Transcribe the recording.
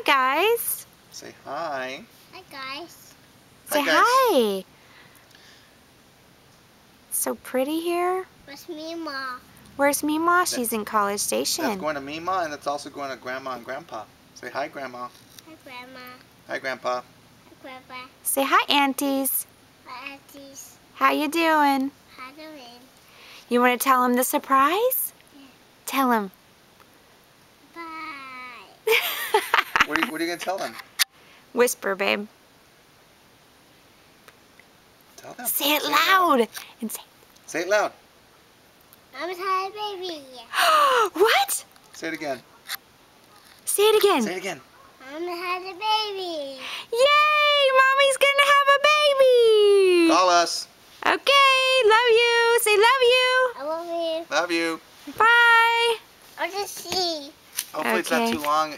guys. Say hi. Hi, guys. Say Hi, guys. hi. So pretty here. Where's Mima? Where's Mima? She's in College That's Station. going to Mima, and that's also going to Grandma and Grandpa. Say hi, Grandma. Hi, Grandma. Hi, Grandpa. Hi, Grandpa. Say hi, aunties. Hi, aunties. How you doing? How doing? You want to tell him the surprise? Yeah. Tell him. Bye. What are you going to tell them? Whisper, babe. Tell them. Say it loud. And Say it loud. I'm a tired baby. What? Say it again. Say it again. Say it again. I'm a tired baby. Yay! Mommy's gonna have a baby. Call us. Okay. Love you. Say love you. I love you. Love you. Bye. I'll just see. Hopefully it's not Okay. too long.